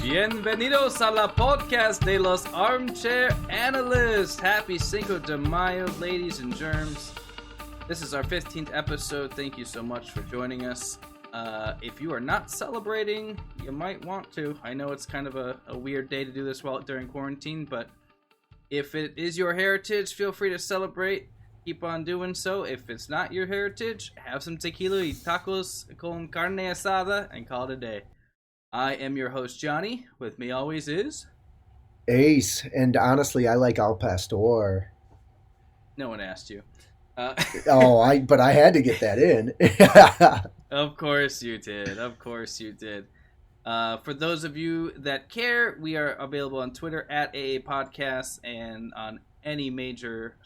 Bienvenidos a la podcast de los Armchair Analysts. Happy Cinco de Mayo, ladies and germs. This is our 15th episode. Thank you so much for joining us. If you are not celebrating, you might want to. I know it's kind of a weird day to do this during quarantine, but if it is your heritage, feel free to celebrate. Keep on doing so. If it's not your heritage, have some tequila y tacos con carne asada and call it a day. I am your host, Johnny. With me always is... Ace. And honestly, I like Al Pastor. No one asked you. But I had to get that in. Of course you did. For those of you that care, we are available on Twitter at AA Podcasts and on any major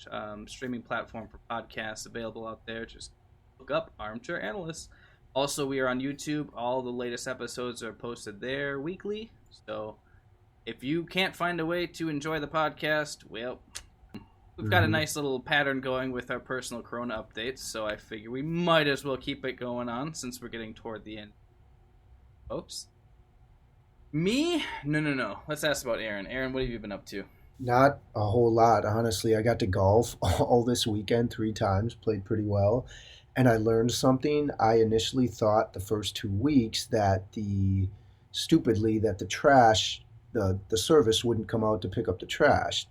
streaming platform for podcasts available out there. Just look up Armchair Analysts. Also, we are on YouTube. All the latest episodes are posted there weekly. So if you can't find a way to enjoy the podcast, well, we've got a nice little pattern going with our personal Corona updates. So I figure we might as well keep it going on since we're getting toward the end. Folks? Me? No. Let's ask about Aaron. Aaron, what have you been up to? Not a whole lot, honestly. I got to golf all this weekend 3 times, played pretty well. And I learned something. I initially thought the first 2 weeks that the trash, the service wouldn't come out to pick up the trash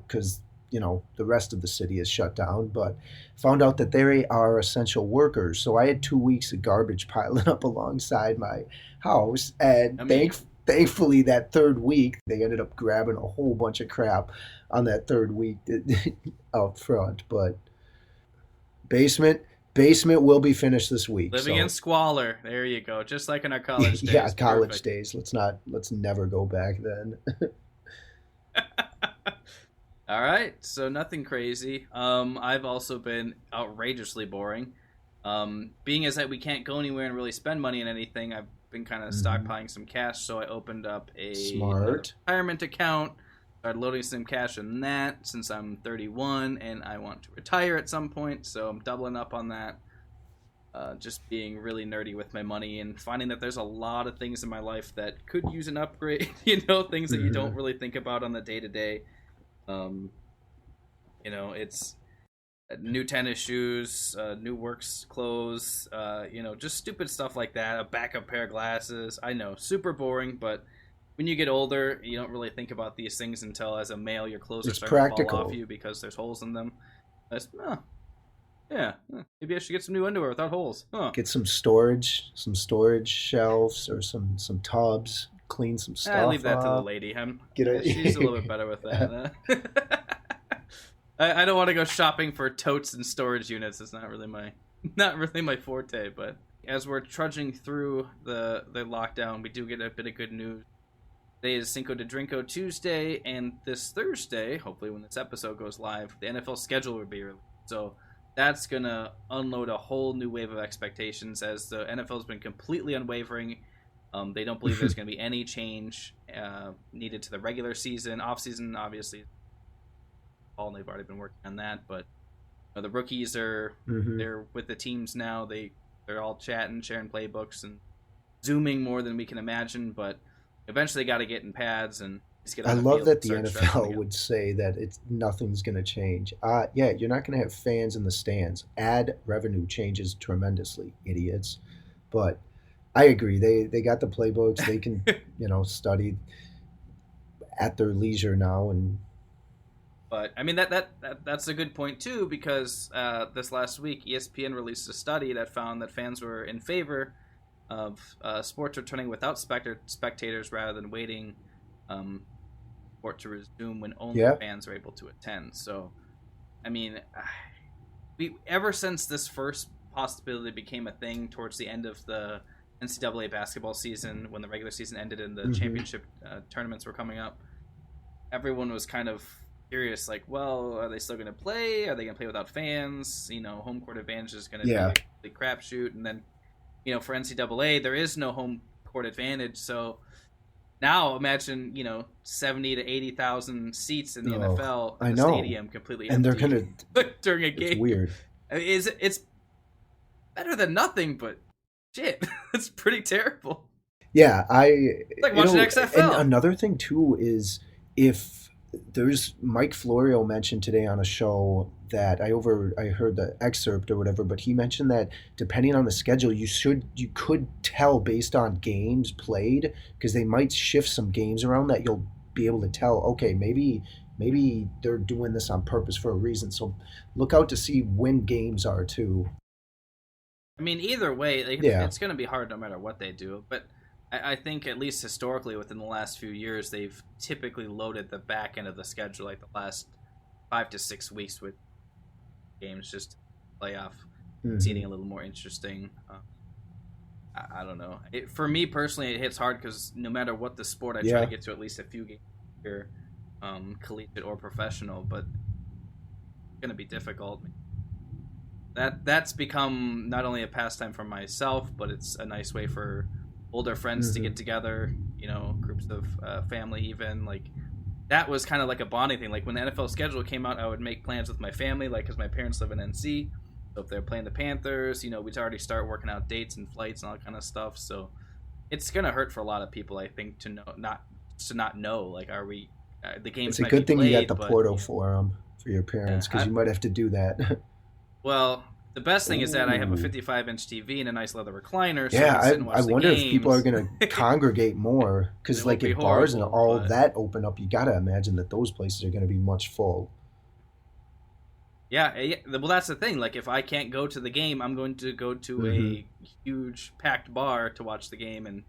because, the rest of the city is shut down. But found out that they are essential workers. So I had 2 weeks of garbage piling up alongside my house. And thankfully, that third week, they ended up grabbing a whole bunch of crap on that third week out front. But Basement will be finished this week. Living in squalor. There you go. Just like in our college days. Yeah, college days. Let's never go back then. All right. So nothing crazy. I've also been outrageously boring. Being as that we can't go anywhere and really spend money on anything, I've been kind of stockpiling some cash. So I opened up a retirement account. Started loading some cash in that since I'm 31 and I want to retire at some point, so I'm doubling up on that. Just being really nerdy with my money and finding that there's a lot of things in my life that could use an upgrade, things that you don't really think about on the day-to-day. It's new tennis shoes, new works clothes, just stupid stuff like that, a backup pair of glasses. I know, super boring, but when you get older, you don't really think about these things until, as a male, your clothes are starting to fall off you because there's holes in them. Maybe I should get some new underwear without holes. Get some storage shelves or some tubs. Clean some stuff. I leave that to the lady. She's a little bit better with that. I don't want to go shopping for totes and storage units. It's not really my forte. But as we're trudging through the lockdown, we do get a bit of good news. Today is Cinco de Drinko Tuesday, and this Thursday, hopefully when this episode goes live, the NFL schedule will be released. So that's going to unload a whole new wave of expectations as the NFL has been completely unwavering. They don't believe there's going to be any change needed to the regular season. Off-season, obviously, they've already been working on that, but the rookies they're with the teams now. They're all chatting, sharing playbooks, and Zooming more than we can imagine, but eventually got to get in pads and just get on I the love field that the NFL would say that nothing's going to change. You're not going to have fans in the stands. Ad revenue changes tremendously, idiots. But I agree. They got the playbooks. They can, study at their leisure now. But I mean that's a good point too, because this last week ESPN released a study that found that fans were in favor of sports returning without spectators rather than waiting sport to resume when only fans are able to attend. So, I mean, ever since this first possibility became a thing towards the end of the NCAA basketball season, when the regular season ended and the championship tournaments were coming up, everyone was kind of curious, like, well, are they still going to play? Are they going to play without fans? Home court advantage is going to be a crapshoot, and then for NCAA, there is no home court advantage. So now imagine, 70 to 80,000 seats in the NFL in the stadium completely empty. And they're going to during a game. It's weird. It's better than nothing, but shit, it's pretty terrible. Yeah, It's like watching and XFL. another thing too is if there's Mike Florio mentioned today on a show that I heard the excerpt or whatever, but he mentioned that depending on the schedule, you could tell based on games played because they might shift some games around that you'll be able to tell. Okay, maybe they're doing this on purpose for a reason. So look out to see when games are too. I mean, either way, like, Yeah. it's going to be hard no matter what they do. But I think at least historically, within the last few years, they've typically loaded the back end of the schedule, like the last 5 to 6 weeks, with games just to playoff seating Hmm. a little more interesting. I don't know. For me personally, it hits hard because no matter what the sport, I try to Yeah. get to at least a few games here, collegiate or professional. But it's going to be difficult. That's become not only a pastime for myself, but it's a nice way for older friends to Hmm. get together. Groups of family, even like that was kind of like a bonding thing. Like when the NFL schedule came out, I would make plans with my family, like because my parents live in NC. So if they're playing the Panthers, we'd already start working out dates and flights and all that kind of stuff. So it's gonna hurt for a lot of people, I think, to not know. Like, are we? The It's games a might be good thing you got played, the but portal for for your yeah, parents because you might have to do that. well, the best thing is that I have a Ooh. 55-inch TV and a nice leather recliner, so I Yeah, can sit and I watch the wonder if people are games. going to congregate more It because, won't like, be if bars and horrible, all but that open up, you got to imagine that those places are going to be much full. yeah. Well, that's the thing. Like, if I can't go to the game, I'm going to go to Hmm. a huge packed bar to watch the game, and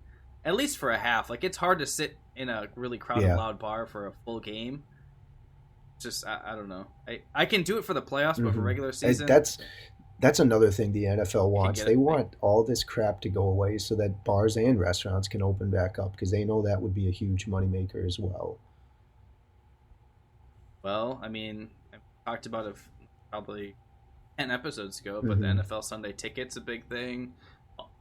at least for a half. Like, it's hard to sit in a really crowded, Yeah. loud bar for a full game. Just I don't know. I can do it for the playoffs, but for Hmm. regular season, That's another thing the NFL I can't wants. get They it. want all this crap to go away so that bars and restaurants can open back up because they know that would be a huge moneymaker as well. Well, I mean, I talked about it probably 10 episodes ago, but the Hmm. NFL Sunday ticket's a big thing.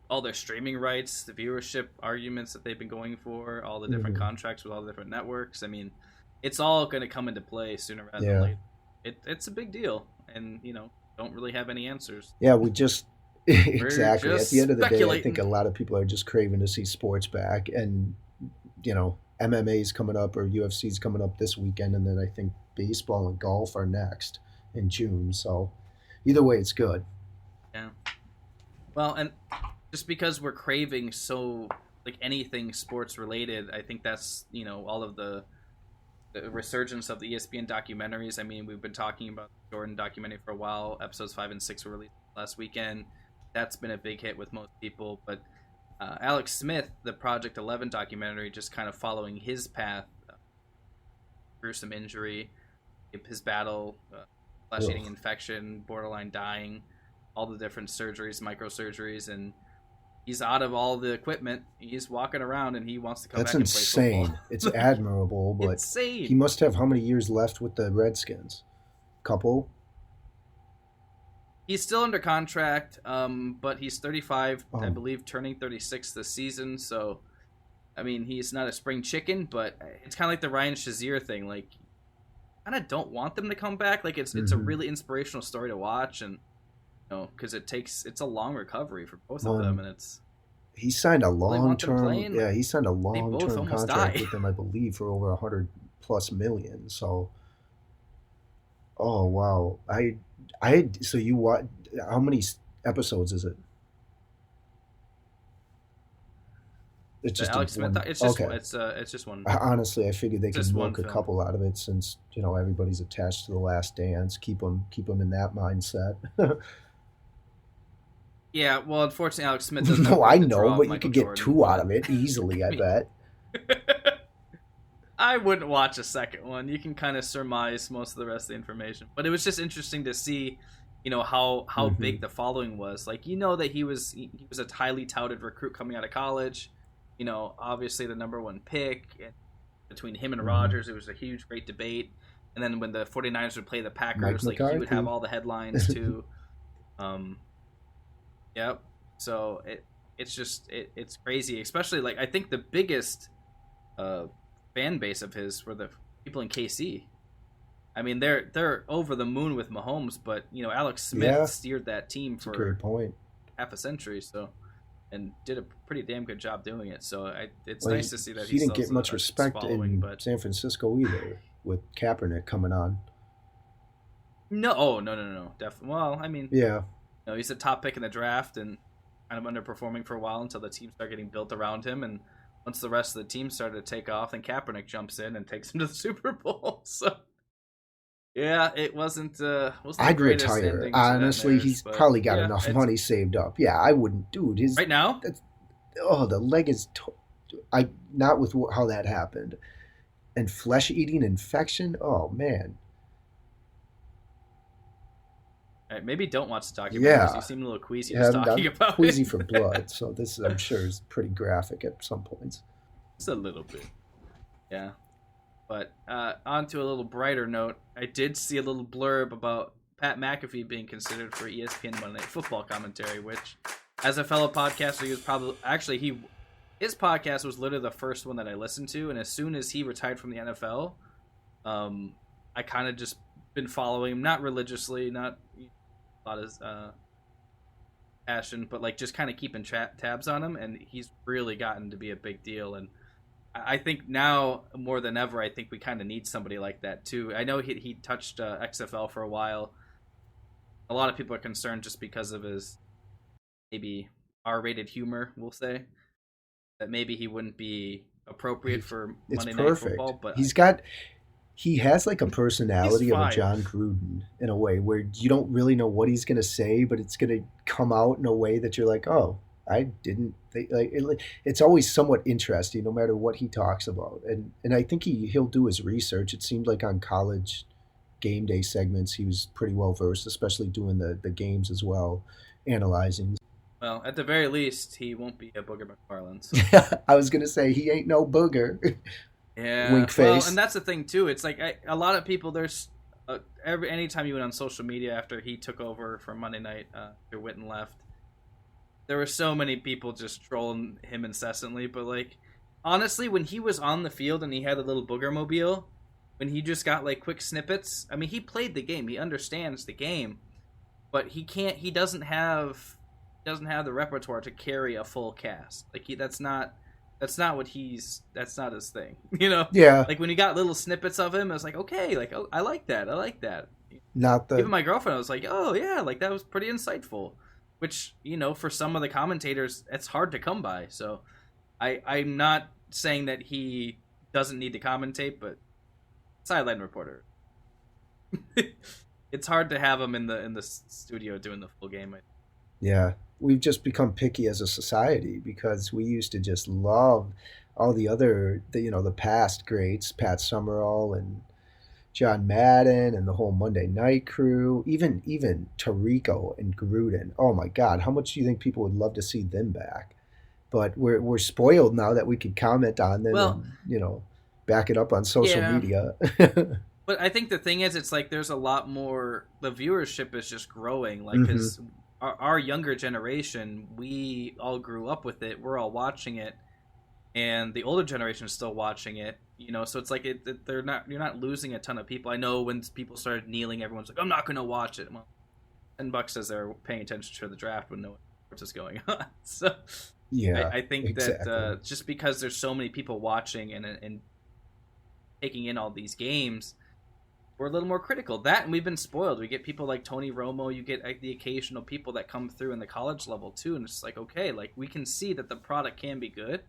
All their streaming rights, the viewership arguments that they've been going for, all the different Hmm. contracts with all the different networks. I mean, it's all going to come into play sooner rather than Yeah. later. It's a big deal, and don't really have any answers. Yeah, we just We're exactly. At the just end of the day, I think speculating. a lot of people are just craving to see sports back, and MMA's coming up or UFC's coming up this weekend, and then I think baseball and golf are next in June. So either way, it's good. Yeah. Well, and just because we're craving so like anything sports related, I think that's all of the resurgence of the ESPN documentaries. I mean, we've been talking about the Jordan documentary for a while. Episodes 5 and 6 were released last weekend. That's been a big hit with most people. But Alex Smith, the Project 11 documentary, just kind of following his path, gruesome injury, his battle, flesh-eating Ugh. infection, borderline dying, all the different surgeries, microsurgeries, and he's out of all the equipment. He's walking around, and he wants to come That's back and play football. insane. It's Like, admirable, but he insane. must have how many years left with the Redskins? Couple? He's still under contract, but he's 35, I Oh. believe, turning 36 this season. So, I mean, he's not a spring chicken, but it's kind of like the Ryan Shazier thing. Like, kind of don't want them to come back. Like, it's a Hmm. really inspirational story to watch, and because it's a long recovery for both of them, Well, and it's he signed a really long want them term. playing. Yeah, Like, he signed a they long both term almost contract die. with them, I believe, for over 100+ million. So, oh wow, so you what? How many episodes is it? It's The just a Alex Smith, one. Okay. it's just one, Honestly, I figured they could just one milk a film. couple out of it since everybody's attached to the Last Dance. Keep them in that mindset. Yeah, well, unfortunately, Alex Smith doesn't have No, I quite the know, draw of but you Michael could get Jordan, two out but of it easily. I I mean, bet. I wouldn't watch a second one. You can kind of surmise most of the rest of the information, but it was just interesting to see, how Hmm. big the following was. Like, that he was a highly touted recruit coming out of college. Obviously the number one pick. And between him and Hmm. Rodgers, it was a huge, great debate. And then when the 49ers would play the Mike Packers, like he would have McCarthy. all the headlines too. Um, yep. So it's crazy, especially like I think the biggest uh, fan base of his were the people in KC. I mean, they're over the moon with Mahomes, but Alex Smith Yeah, steered that team it's a great for point. half a century. So and did a pretty damn good job doing it. So it's Well, nice to see that he didn't still get much has respect following, in but San Francisco either, with Kaepernick coming on. no, oh no, definitely. Well, I mean, Yeah, he's a top pick in the draft and kind of underperforming for a while until the team started getting built around him, and once the rest of the team started to take off, then Kaepernick jumps in and takes him to the Super Bowl. So yeah, it wasn't the I'd greatest retire. ending to Honestly, that marriage, he's but probably got yeah, enough money saved up. Yeah, I wouldn't, dude. Right now, The leg is. I not with how that happened, and flesh eating infection. Oh man. all right, maybe don't watch the documentary because Yeah, you seem a little queasy yeah, just talking I'm about queasy it. for blood, so this I'm sure is pretty graphic at some points. Just a little bit, yeah. But on to a little brighter note, I did see a little blurb about Pat McAfee being considered for ESPN Monday Night Football commentary, which, as a fellow podcaster, he was probably his podcast was literally the first one that I listened to, and as soon as he retired from the NFL, I kind of just been following him, not religiously, not a lot of passion, but like just kind of keeping tabs on him, and he's really gotten to be a big deal. And I think now more than ever, I think we kind of need somebody like that too. I know he touched XFL for a while. A lot of people are concerned just because of his maybe R-rated humor, we'll say, that maybe he wouldn't be appropriate for Monday Night Football. But he has like a personality of a fine. John Gruden in a way where you don't really know what he's going to say, but it's going to come out in a way that you're like, oh, I didn't think it's always somewhat interesting no matter what he talks about. And I think he'll do his research. It seemed like on college game day segments, he was pretty well versed, especially doing the games as well, analyzing. Well, at the very least, he won't be a Booger McFarland. So. I was going to say, he ain't no booger. Yeah. Wink face. Well, and that's the thing too. It's like a lot of people. There's anytime you went on social media after he took over for Monday Night, after Witten left, there were so many people just trolling him incessantly. But like, honestly, when he was on the field and he had a little booger mobile, when he just got like quick snippets. I mean, he played the game. He understands the game, but he can't. He doesn't have the repertoire to carry a full cast. Like that's not that's not his thing, Yeah. Like when you got little snippets of him, I was like, okay, like, oh, I like that. Not the Even my girlfriend was like, oh yeah, like that was pretty insightful, which for some of the commentators it's hard to come by. So I'm not saying that he doesn't need to commentate, but sideline reporter, it's hard to have him in the studio doing the full game. Yeah, we've just become picky as a society because we used to just love all the other, the past greats, Pat Summerall and John Madden and the whole Monday Night crew, even Tirico and Gruden. Oh my God, how much do you think people would love to see them back? But we're spoiled now that we can comment on them Well, and back it up on social yeah. media. But I think the thing is, it's like there's a lot more. The viewership is just growing, like because. Our younger generation, we all grew up with it. We're all watching it, and the older generation is still watching it. So it's like you're not losing a ton of people. I know when people started kneeling, everyone's like, "I'm not going to watch it." Well, $10 says they're paying attention to the draft when no one knows what's going on. So Yeah, I think exactly. that just because there's so many people watching and taking in all these games, we're a little more critical. That, and we've been spoiled. We get people like Tony Romo. You get the occasional people that come through in the college level too, and it's like, okay, like we can see that the product can be good.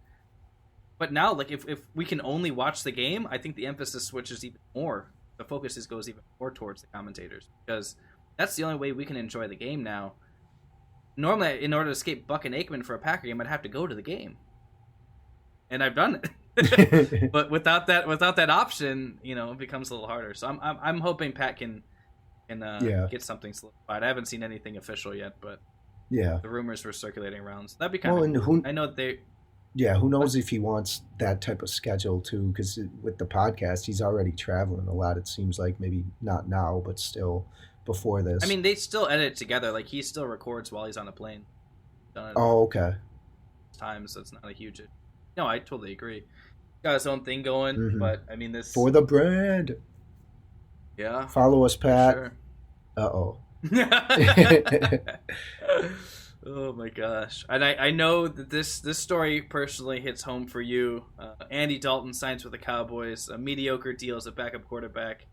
But now, like if we can only watch the game, I think the emphasis switches even more. The focus goes even more towards the commentators because that's the only way we can enjoy the game now. Normally, in order to escape Buck and Aikman for a Packer game, I'd have to go to the game, and I've done it. But without that option, it becomes a little harder. So I'm hoping Pat can get something solidified. I haven't seen anything official yet, but Yeah. the rumors were circulating around. So that'd be kind Well, of and cool. I know they. Yeah, who knows if he wants that type of schedule too? Because with the podcast, he's already traveling a lot. It seems like maybe not now, but still before this. I mean, they still edit it together. Like he still records while he's on a plane. Done it Oh, okay. times, so it's not a huge. No, I totally agree. Got his own thing going, Mhm. but I mean this. For the brand. Yeah. Follow us, For Pat. sure. Uh-oh. Oh my gosh! And I know that this story personally hits home for you. Andy Dalton signs with the Cowboys, a mediocre deal as a backup quarterback.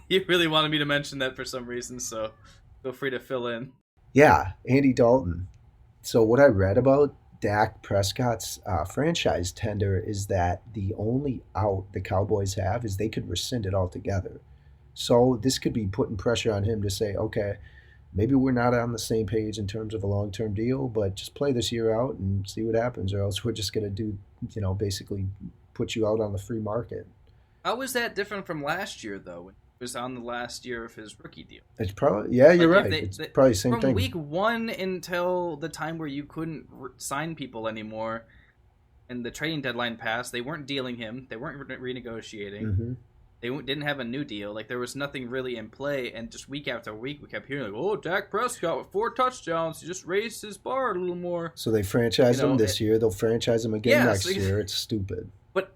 You really wanted me to mention that for some reason, so feel free to fill in. Yeah, Andy Dalton. So what I read about Dak Prescott's franchise tender is that the only out the Cowboys have is they could rescind it altogether. So this could be putting pressure on him to say, okay, maybe we're not on the same page in terms of a long-term deal, but just play this year out and see what happens, or else we're just going to do, basically put you out on the free market. How was that different from last year, though, when he was on the last year of his rookie deal? It's probably, yeah, you're Like, right. It's probably the same from thing. week one until the time where you couldn't sign people anymore, and the trading deadline passed, they weren't dealing him. They weren't renegotiating. Hmm. They didn't have a new deal. Like, there was nothing really in play, and just week after week, we kept hearing, like, oh, Dak Prescott with 4 touchdowns. He just raised his bar a little more. So they franchised him this year. They'll franchise him again next year. It's stupid. But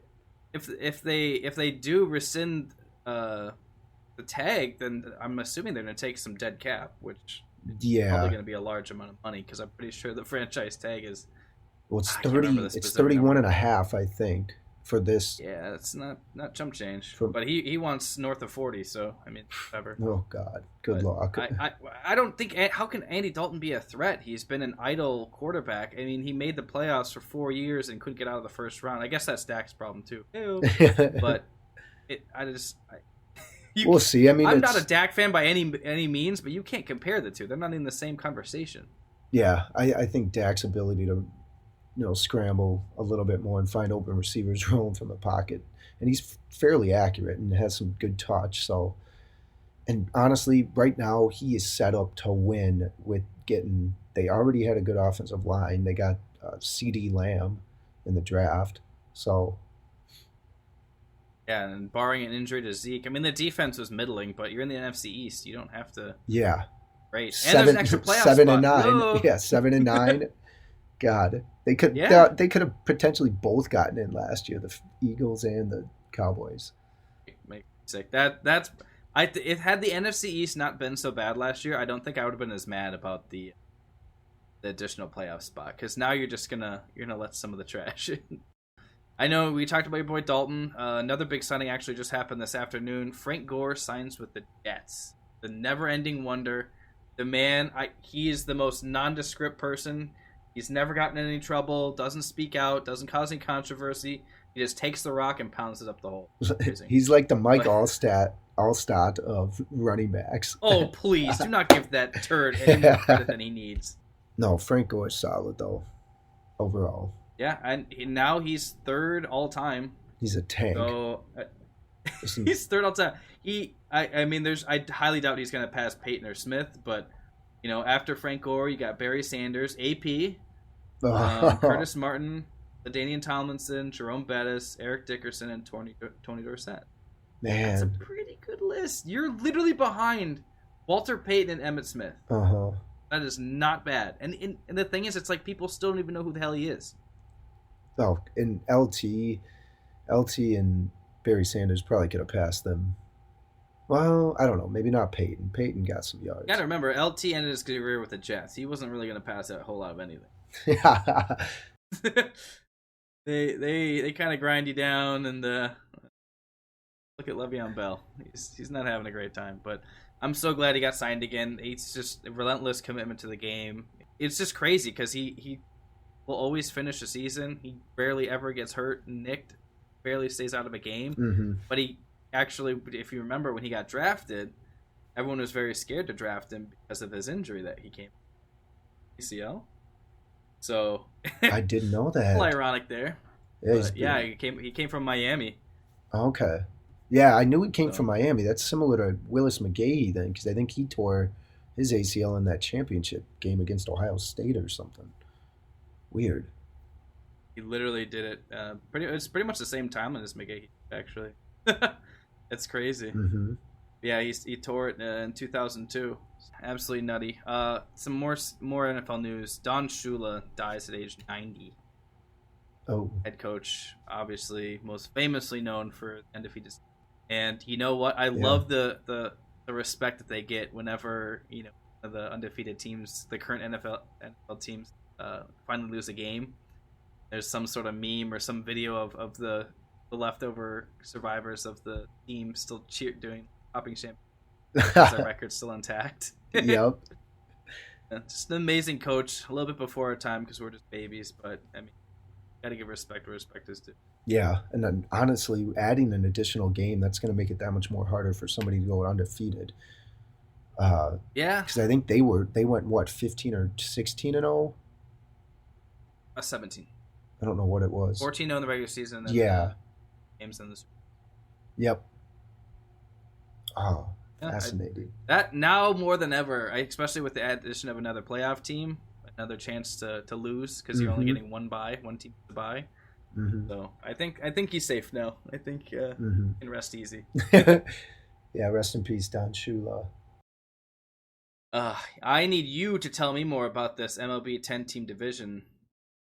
if they do rescind the tag, then I'm assuming they're going to take some dead cap, which is probably going to be a large amount of money, because I'm pretty sure the franchise tag is... Well, it's 30. It's 31 and a half, I think, for this. Yeah, it's not chump change. But he wants north of 40, so, I mean, whatever. Oh, God. Good luck. I don't think... How can Andy Dalton be a threat? He's been an idle quarterback. I mean, he made the playoffs for 4 years and couldn't get out of the first round. I guess that's Dak's problem, too. But we'll see. I mean, I'm not a Dak fan by any means, but you can't compare the two. They're not in the same conversation. Yeah, I think Dak's ability to scramble a little bit more and find open receivers rolling from the pocket, and he's fairly accurate and has some good touch. So, and honestly, right now he is set up to win with getting. They already had a good offensive line. They got C.D. Lamb in the draft. So. Yeah, and barring an injury to Zeke, I mean, the defense was middling, but you're in the NFC East. You don't have to. Yeah. Right. And there's an extra playoff 7 spot. and 9. No. Yeah, 7 and 9. God, they could have potentially both gotten in last year, the Eagles and the Cowboys. Make sick. That's if had the NFC East not been so bad last year, I don't think I would have been as mad about the additional playoff spot, because now you're gonna let some of the trash in. I know we talked about your boy Dalton. Another big signing actually just happened this afternoon. Frank Gore signs with the Jets. The never-ending wonder. The man, he is the most nondescript person. He's never gotten in any trouble, doesn't speak out, doesn't cause any controversy. He just takes the rock and pounds it up the hole. He's like the Mike Allstott of running backs. Oh, please, do not give that turd any more credit than he needs. No, Frank Gore's solid, though, overall. Yeah, and now he's third all-time. He's a tank. So, he's third all-time. I highly doubt he's going to pass Peyton or Smith, but... after Frank Gore, you got Barry Sanders, AP, Curtis Martin, LaDainian Tomlinson, Jerome Bettis, Eric Dickerson, and Tony Dorsett. Man. That's a pretty good list. You're literally behind Walter Payton and Emmitt Smith. Uh-huh. That is not bad. And the thing is, it's like people still don't even know who the hell he is. Oh, and LT and Barry Sanders probably could have passed them. Well, I don't know. Maybe not Peyton. Peyton got some yards. You gotta remember, LT ended his career with the Jets. He wasn't really going to pass a whole lot of anything. Yeah. They kind of grind you down, and look at Le'Veon Bell. He's not having a great time, but I'm so glad he got signed again. He's just a relentless commitment to the game. It's just crazy because he will always finish the season. He barely ever gets hurt, nicked, barely stays out of a game, Mm-hmm. but he. Actually, if you remember when he got drafted, everyone was very scared to draft him because of his injury that he came ACL. So I didn't know that. A little ironic there. Yeah, he came from Miami. Okay. Yeah, I knew he came from Miami. That's similar to Willis McGahee then, because I think he tore his ACL in that championship game against Ohio State or something. Weird. He literally did it. It's pretty much the same time as McGahee, actually. It's crazy. Mm-hmm. Yeah, he tore it in 2002. Absolutely nutty. Some more NFL news. Don Shula dies at age 90. Oh. Head coach, obviously most famously known for undefeated. And you know what? I love the respect that they get whenever of the undefeated teams, the current NFL teams, finally lose a game. There's some sort of meme or some video of the leftover survivors of the team still doing popping champagne. Their record's still intact. Yep. Just an amazing coach. A little bit before our time because we're just babies, but I mean, gotta give respect where respect is due. Yeah, and then honestly, adding an additional game, that's going to make it that much more harder for somebody to go undefeated. Yeah, Because I think they went what, 15 or 16-0. 17. I don't know what it was. 14-0 in the regular season. And then Yeah. Games in the Super Yep. Oh, Yeah, fascinating. that now more than ever, especially with the addition of another playoff team, another chance to lose because you're only getting one team to bye. So I think he's safe now. I think he can rest easy. Yeah, rest in peace, Don Shula. I need you to tell me more about this MLB 10-team division,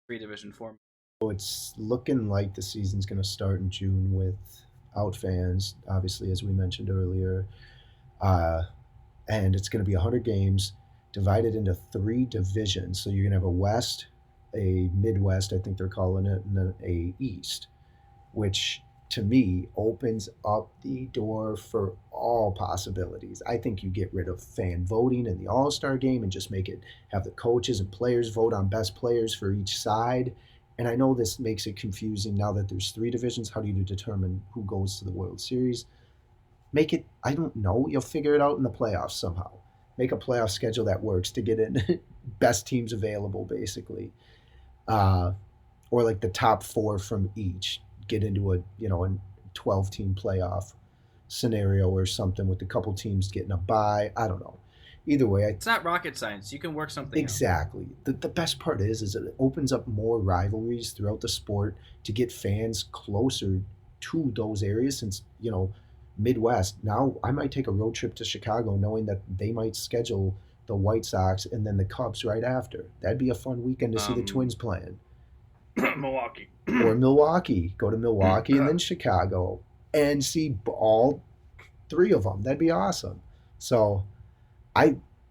3-division format. So it's looking like the season's going to start in June without fans, obviously, as we mentioned earlier. And it's going to be 100 games divided into 3 divisions. So you're going to have a West, a Midwest, I think they're calling it, and then a East, which to me opens up the door for all possibilities. I think you get rid of fan voting in the All-Star game and just have the coaches and players vote on best players for each side. And I know this makes it confusing now that there's 3 divisions. How do you determine who goes to the World Series? I don't know, you'll figure it out in the playoffs somehow. Make a playoff schedule that works to get in best teams available, basically. Or like the top 4 from each get into a 12-team playoff scenario or something with a couple teams getting a bye. I don't know. Either way, it's not rocket science. You can work something exactly. The best part is it opens up more rivalries throughout the sport to get fans closer to those areas. Since Midwest, now I might take a road trip to Chicago knowing that they might schedule the White Sox and then the Cubs right after. That'd be a fun weekend to see the Twins playing. Milwaukee. Or Milwaukee. Go to Milwaukee and then Chicago and see all 3 of them. That'd be awesome. So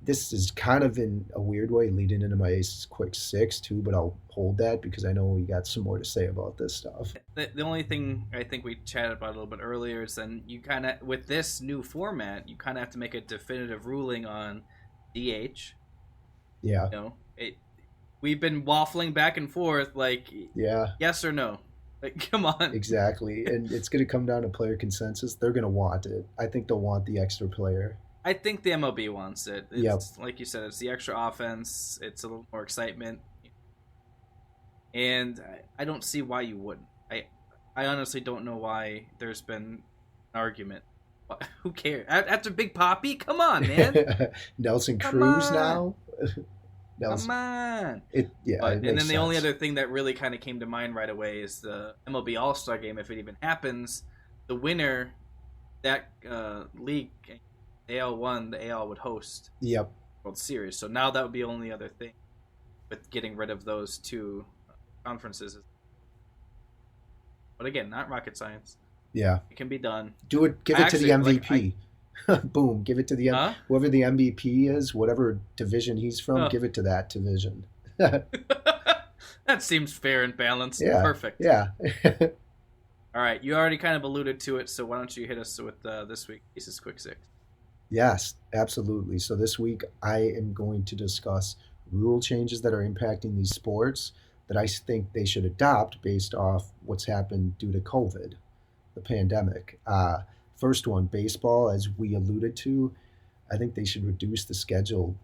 this is kind of in a weird way leading into my quick 6 too, but I'll hold that because I know we got some more to say about this stuff. The only thing I think we chatted about a little bit earlier is then you kind of, with this new format, you kind of have to make a definitive ruling on DH. Yeah. We've been waffling back and forth, yes or no. Come on. Exactly. And it's going to come down to player consensus. They're going to want it. I think they'll want the extra player. I think the MLB wants it. It's, like you said, it's the extra offense. It's a little more excitement. And I don't see why you wouldn't. I honestly don't know why there's been an argument. Who cares? After Big Papi? Come on, man. Nelson Cruz now? Come on. And then the only other thing that really kind of came to mind right away is the MLB All-Star Game. If it even happens, the winner, that league, AL won, the AL would host World Series. So now that would be the only other thing with getting rid of those 2 conferences. But again, not rocket science. Yeah. It can be done. Do it. Give it to the MVP. Boom. Give it to the whoever the MVP is, whatever division he's from, give it to that division. That seems fair and balanced. Yeah. Perfect. Yeah. All right. You already kind of alluded to it, so why don't you hit us with this week's Quick 6? Yes, absolutely. So this week I am going to discuss rule changes that are impacting these sports that I think they should adopt based off what's happened due to COVID, the pandemic. First one, baseball, as we alluded to, I think they should reduce the schedule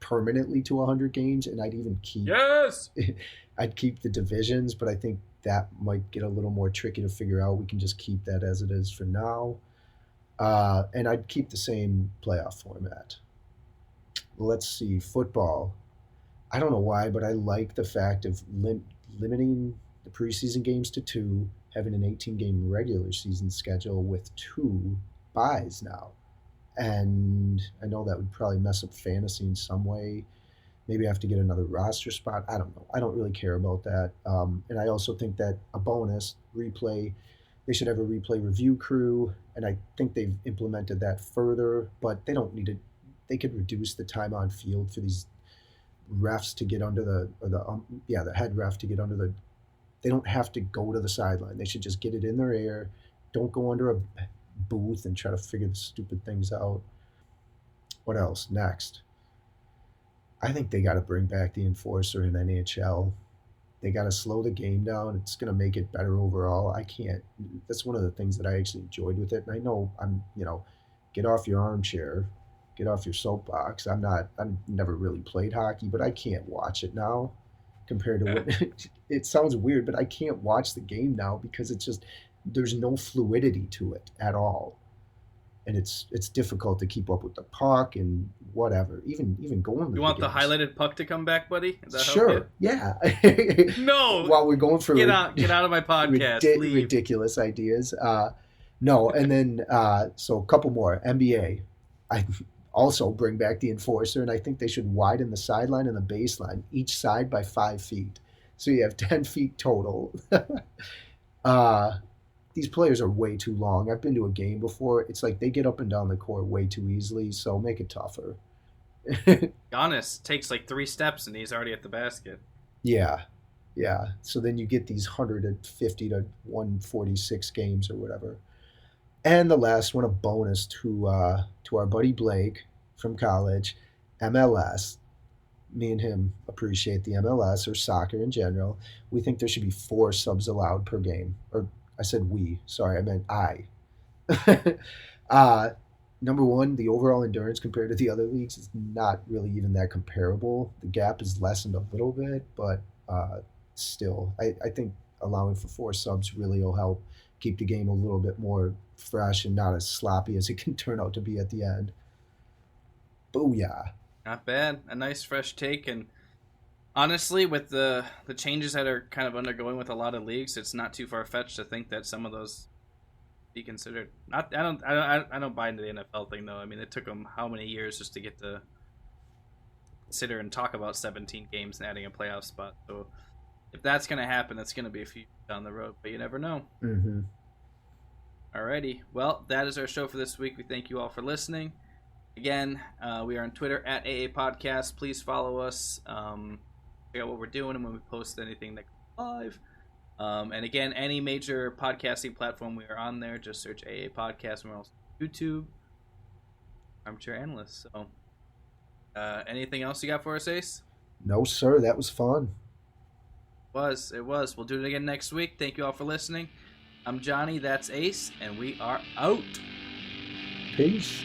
permanently to 100 games, and I'd even keep I'd keep the divisions, but I think that might get a little more tricky to figure out. We can just keep that as it is for now. And I'd keep the same playoff format. Let's see, football. I don't know why, but I like the fact of limiting the preseason games to 2, having an 18-game regular season schedule with 2 byes now. And I know that would probably mess up fantasy in some way. Maybe I have to get another roster spot. I don't know. I don't really care about that. And I also think that a bonus, replay, they should have a replay review crew. And I think they've implemented that further, but they don't need to they could reduce the time on field for these refs to get under the head ref to get under the. They don't have to go to the sideline. They should just get it in their air. Don't go under a booth and try to figure the stupid things out. What else? Next. I think they got to bring back the enforcer in NHL. They got to slow the game down. It's going to make it better overall. I can't. That's one of the things that I actually enjoyed with it. And I know get off your armchair, get off your soapbox. I've never really played hockey, but I can't watch it now compared to what it sounds weird, but I can't watch the game now because there's no fluidity to it at all. And it's difficult to keep up with the puck and whatever. Even going. You want the highlighted puck to come back, buddy? Is that sure. Yeah. No. While we're going for get out of my podcast. Ridiculous ideas. No, and then so a couple more. NBA. I also bring back the enforcer, and I think they should widen the sideline and the baseline, each side by 5 feet. So you have 10 feet total. These players are way too long. I've been to a game before. It's like they get up and down the court way too easily, so make it tougher. Giannis takes like 3 steps, and he's already at the basket. Yeah. So then you get these 150 to 146 games or whatever. And the last one, a bonus to our buddy Blake from college, MLS. Me and him appreciate the MLS or soccer in general. We think there should be 4 subs allowed per game. Or I said we. Sorry, I meant I. Number one, the overall endurance compared to the other leagues is not really even that comparable. The gap is lessened a little bit, but still, I think allowing for 4 subs really will help keep the game a little bit more fresh and not as sloppy as it can turn out to be at the end. Booyah. Not bad. A nice fresh take. And honestly, with the changes that are kind of undergoing with a lot of leagues, it's not too far-fetched to think that some of those be considered. I don't buy into the NFL thing, though. I mean, it took them how many years just to get to consider and talk about 17 games and adding a playoff spot. So if that's going to happen, that's going to be a few down the road, but you never know. Mm-hmm. Alrighty. Well, that is our show for this week. We thank you all for listening. Again, we are on Twitter at AA Podcast. Please follow us. Figure out what we're doing and when we post anything that comes live. And again, any major podcasting platform, we are on there. Just search AA Podcast. And we're also on YouTube. Armchair Analysts. So, anything else you got for us, Ace? No, sir. That was fun. It was. We'll do it again next week. Thank you all for listening. I'm Johnny. That's Ace. And we are out. Peace.